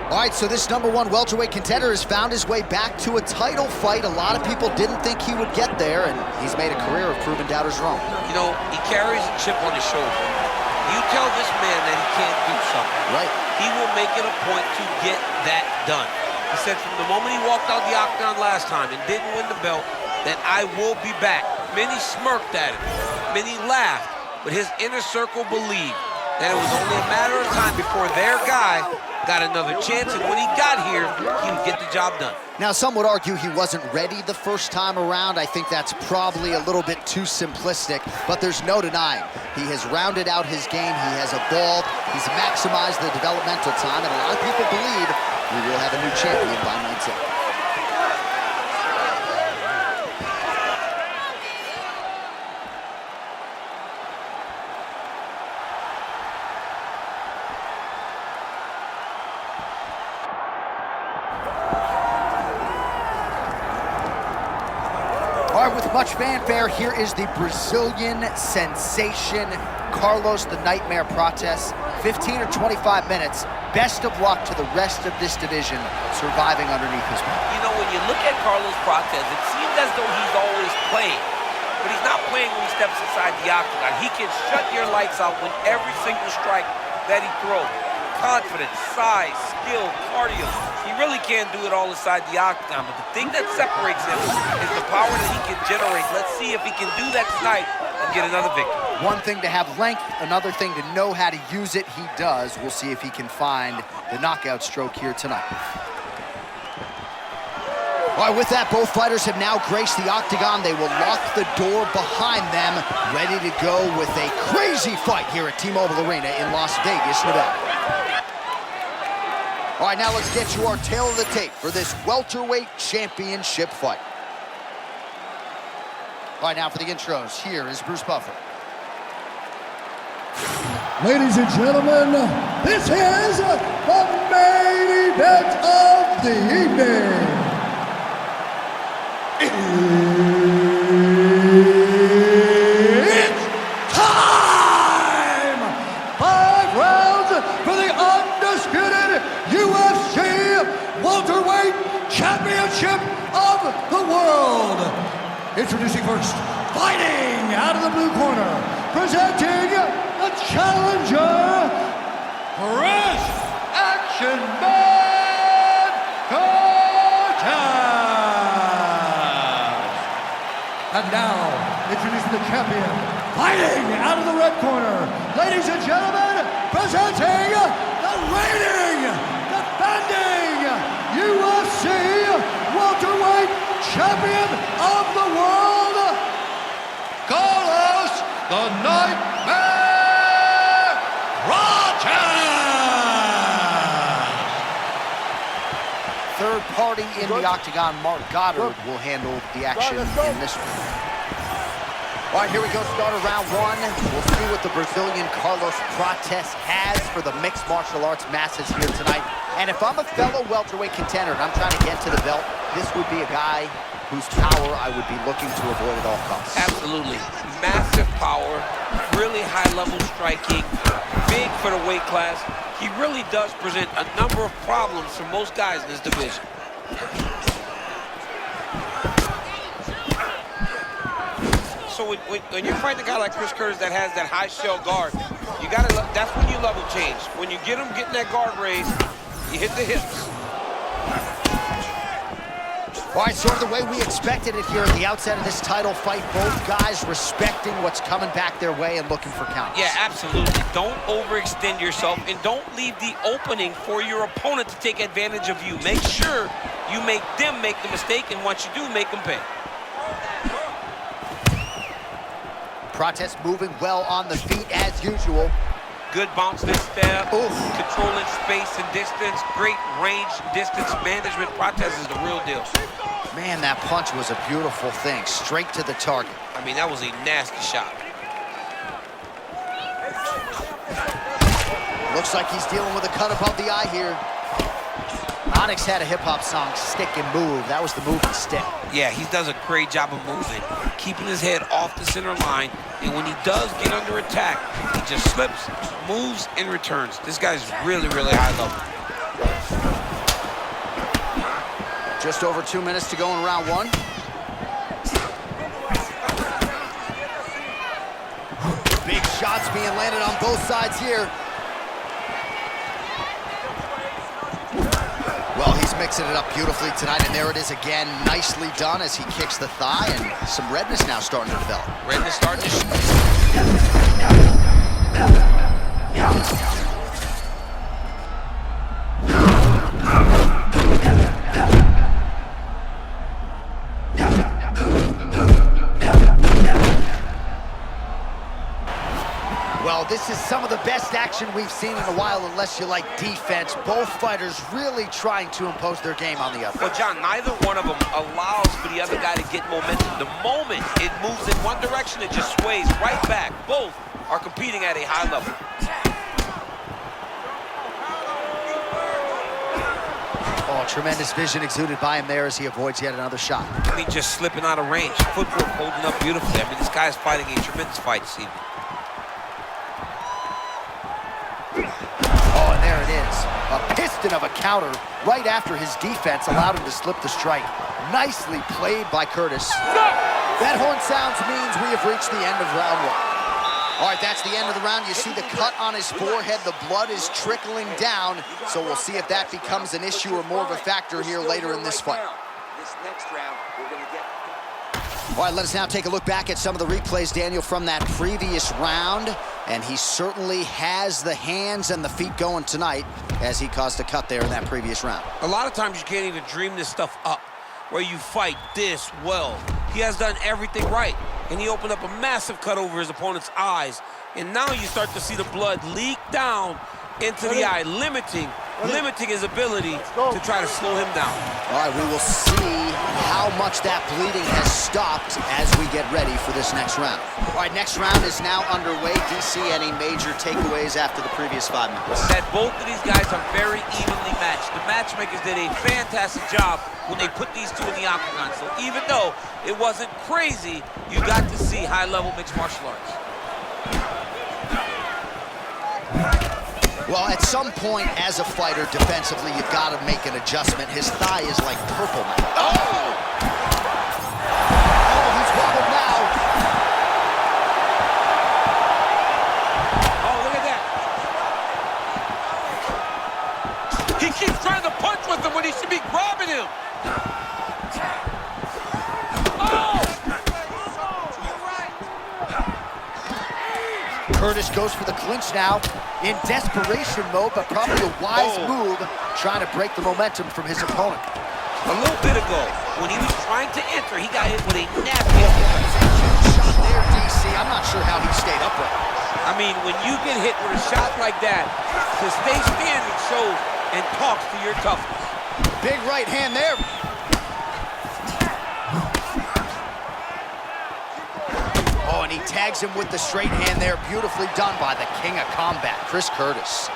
All right, so this #1 welterweight contender has found his way back to a title fight. A lot of people didn't think he would get there, and he's made a career of proving doubters wrong. You know, he carries a chip on his shoulder. You tell this man that he can't do something. Right. He will make it a point to get that done. He said from the moment he walked out the octagon last time and didn't win the belt, that I will be back. Many smirked at him. Many laughed, but his inner circle believed that it was only a matter of time before their guy got another chance, and when he got here, he would get the job done. Now, some would argue he wasn't ready the first time around. I think that's probably a little bit too simplistic, but there's no denying. He has rounded out his game, he has evolved, he's maximized the developmental time, and a lot of people believe we will have a new champion by night 10. All right, with much fanfare, here is the Brazilian sensation, Carlos the Nightmare Prates. 15 or 25 minutes. Best of luck to the rest of this division surviving underneath his belt. You know, when you look at Carlos Prates, it seems as though he's always playing. But he's not playing when he steps inside the octagon. He can shut your lights out with every single strike that he throws. Confidence, size, skill, cardio. He really can't do it all inside the octagon, but the thing that separates him is the power that he can generate. Let's see if he can do that tonight and get another victory. One thing to have length, another thing to know how to use it. He does. We'll see if he can find the knockout stroke here tonight. All right, with that, both fighters have now graced the octagon. They will lock the door behind them, ready to go with a crazy fight here at T-Mobile Arena in Las Vegas, Nevada. All right, now let's get you our tail of the tape for this welterweight championship fight. All right, now for the intros, here is Bruce Buffer. Ladies and gentlemen, this is the main event of the evening. It's time! 5 rounds for the undisputed UFC welterweight championship of the world. Introducing first, fighting out of the blue corner, presenting the challenger, Chris Action Man Cortez. And now, introducing the champion, fighting out of the red corner, ladies and gentlemen, presenting the reigning, defending UFC welterweight champion of the world, Carlos the Nightmare Prates. Third party in the octagon, Mark Goddard, will handle the action in this one. All right, here we go, start of round 1. We'll see what the Brazilian Carlos Prates has for the mixed martial arts masses here tonight. And if I'm a fellow welterweight contender and I'm trying to get to the belt, this would be a guy whose power I would be looking to avoid at all costs. Absolutely. Massive power, really high-level striking, big for the weight class. He really does present a number of problems for most guys in this division. So when you're fighting a guy like Chris Curtis that has that high shell guard, you gotta. That's when you level change. When you get him getting that guard raised, you hit the hips. All right, sort of the way we expected it here at the outset of this title fight. Both guys respecting what's coming back their way and looking for counters. Yeah, absolutely. Don't overextend yourself and don't leave the opening for your opponent to take advantage of you. Make sure you make them make the mistake, and once you do, make them pay. Prates moving well on the feet as usual. Good bounce this step, Oof. controlling space and distance, great range and distance management. Prates is the real deal. Man, that punch was a beautiful thing, straight to the target. I mean, that was a nasty shot. Looks like he's dealing with a cut above the eye here. Onyx had a hip-hop song, Stick and Move. That was the move and stick. Yeah, he does a great job of moving, keeping his head off the center line, and when he does get under attack, he just slips, moves, and returns. This guy's really, really high level. Just over 2 minutes to go in round one. Big shots being landed on both sides here. Well, he's mixing it up beautifully tonight, and there it is again. Nicely done as he kicks the thigh, and some redness now starting to develop. Redness starting to show. Well, this is some of the best action we've seen in a while, unless you like defense. Both fighters really trying to impose their game on the other. Well, John, neither one of them allows for the other guy to get momentum. The moment it moves in one direction, it just sways right back. Both are competing at a high level. Oh, tremendous vision exuded by him there as he avoids yet another shot. I mean, just slipping out of range. Footwork holding up beautifully. I mean, this guy's fighting a tremendous fight this evening. Oh, and there it is. A piston of a counter right after his defense allowed him to slip the strike. Nicely played by Curtis. That horn sounds means we have reached the end of round one. All right, that's the end of the round. You see the cut on his forehead. The blood is trickling down. So we'll see if that becomes an issue or more of a factor here later in this fight. This next round, we're going to get... All right, let us now take a look back at some of the replays, Daniel, from that previous round. And he certainly has the hands and the feet going tonight as he caused a cut there in that previous round. A lot of times you can't even dream this stuff up, where you fight this well. He has done everything right, and he opened up a massive cut over his opponent's eyes. And now you start to see the blood leak down into the eye, limiting his ability to try to slow him down. All right, we will see how much that bleeding has stopped as we get ready for this next round. All right, next round is now underway. DC, any major takeaways after the previous 5 minutes? That both of these guys are very evenly matched. The matchmakers did a fantastic job when they put these two in the octagon. So even though it wasn't crazy, you got to see high-level mixed martial arts. Well, at some point as a fighter, defensively, you've got to make an adjustment. His thigh is like purple now. Oh! Oh, he's wobbled now. Oh, look at that. He keeps trying to punch with him when he should be grabbing him. Curtis goes for the clinch now, in desperation mode, but probably a wise move, trying to break the momentum from his opponent. A little bit ago, when he was trying to enter, he got hit with a nasty shot there, DC. I'm not sure how he stayed upright. I mean, when you get hit with a shot like that, to stay standing shows and talks to your toughness. Big right hand there. Oh, and he tags him with the straight hand there. Beautifully done by the king of combat, Chris Curtis.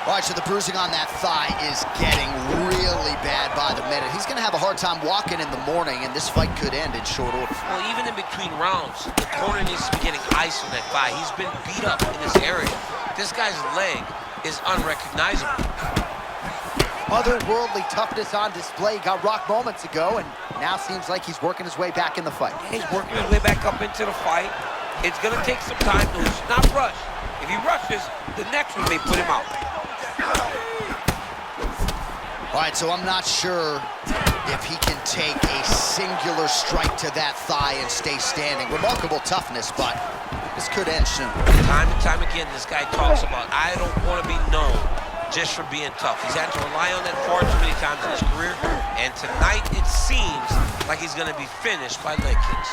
All right, so the bruising on that thigh is getting really bad by the minute. He's going to have a hard time walking in the morning, and this fight could end in short order. Well, even in between rounds, the corner needs to be getting ice on that thigh. He's been beat up in this area. This guy's leg is unrecognizable. Otherworldly toughness on display. Got rocked moments ago, and now seems like he's working his way back in the fight. He's working his way back up into the fight. It's going to take some time, though. He should not rush. If he rushes, the next one may put him out. All right, so I'm not sure if he can take a singular strike to that thigh and stay standing. Remarkable toughness, but this could end soon. Time and time again, this guy talks about, I don't want to be known just for being tough. He's had to rely on that far too many times in his career, and tonight it seems like he's going to be finished by leg kicks.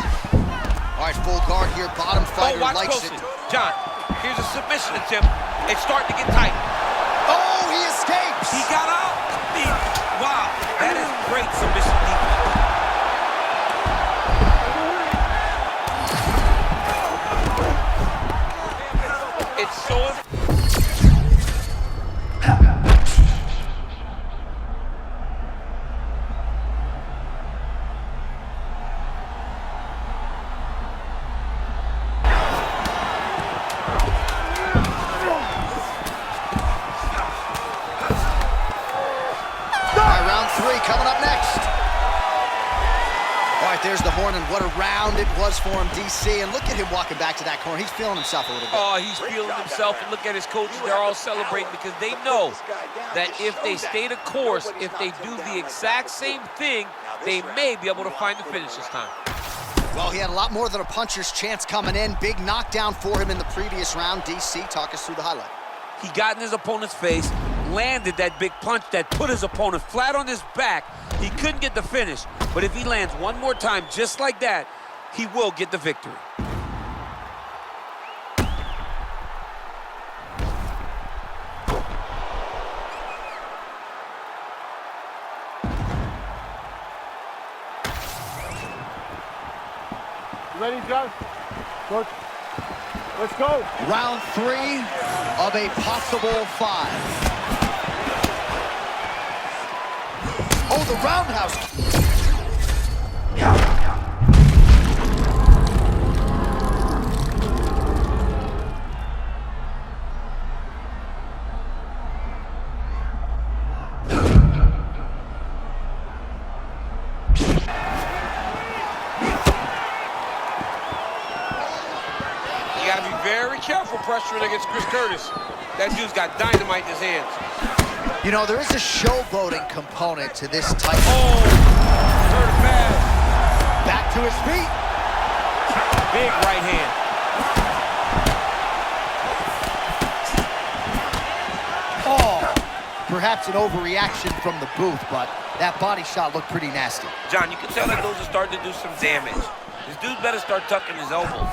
All right, full guard here. Bottom fighter watch likes closely. it. John, here's a submission attempt. It's starting to get tight. Oh, he escapes. He got out. Wow, that is great submission defense. It's so... Coming up next. right, there's the horn, and what a round it was for him, DC. And look at him walking back to that corner. He's feeling himself a little bit. Oh, he's feeling himself, and look at his coaches. They're all celebrating because they know that if they stay the course, if they do the exact same thing, they may be able to find the finish this time. Well, he had a lot more than a puncher's chance coming in. Big knockdown for him in the previous round. DC, talk us through the highlight. He got in his opponent's face, landed that big punch that put his opponent flat on his back. He couldn't get the finish, but if he lands one more time just like that, he will get the victory. Ready, John? Coach, let's go. Round 3 of a possible 5. Oh, the roundhouse. Very careful pressuring against Chris Curtis. That dude's got dynamite in his hands. You know, there is a showboating component to this type of... Oh, Curtis bad. Back to his feet. Big right hand. Oh, perhaps an overreaction from the booth, but that body shot looked pretty nasty. John, you can tell that those are starting to do some damage. This dude better start tucking his elbows.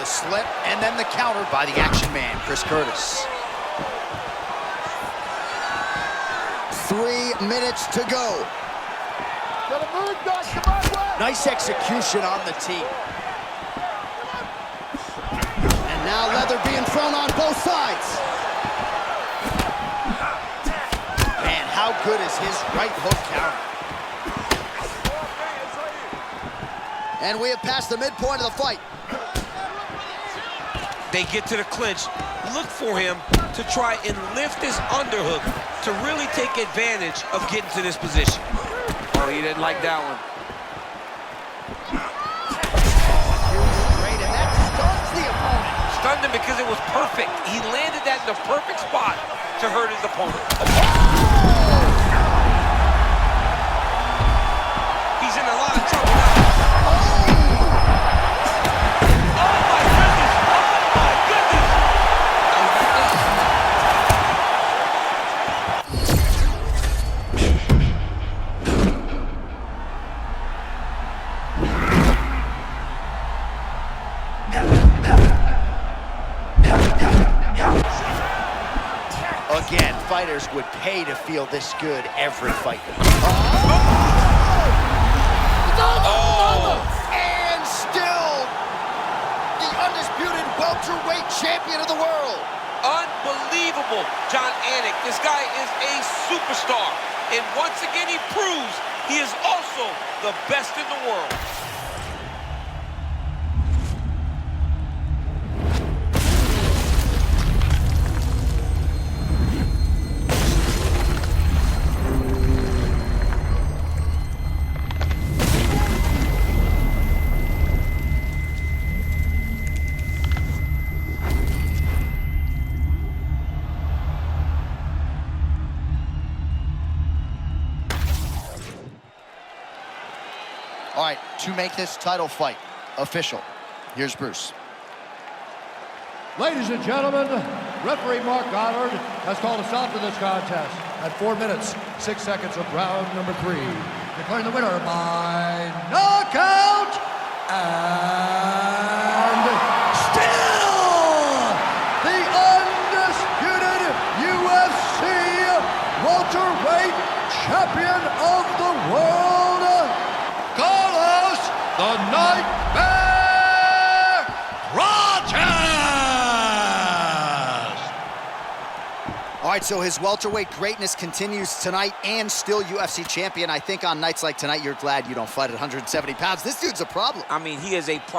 Slip, and then the counter by the action man, Chris Curtis. 3 minutes to go. Nice execution on the tee. And now leather being thrown on both sides. Man, how good is his right hook counter? And we have passed the midpoint of the fight. They get to the clinch, look for him to try and lift his underhook to really take advantage of getting to this position. Oh, he didn't like that one. Great, and that stuns the opponent. Stunned him because it was perfect. He landed that in the perfect spot to hurt his opponent. He's in a lot of trouble now. Again, fighters would pay to feel this good every fight. And still the undisputed welterweight champion of the world. Unbelievable, John Anik. This guy is a superstar. And once again, he proves he is also the best in the world. All right, to make this title fight official, here's Bruce. Ladies and gentlemen, referee Mark Goddard has called a stop to this contest at 4 minutes, 6 seconds of round number 3. Declaring the winner by knockout, and still the undisputed UFC welterweight champion of the world, the Nightmare Prates! All right, so his welterweight greatness continues tonight, and still UFC champion. I think on nights like tonight, you're glad you don't fight at 170 pounds. This dude's a problem. I mean, he is a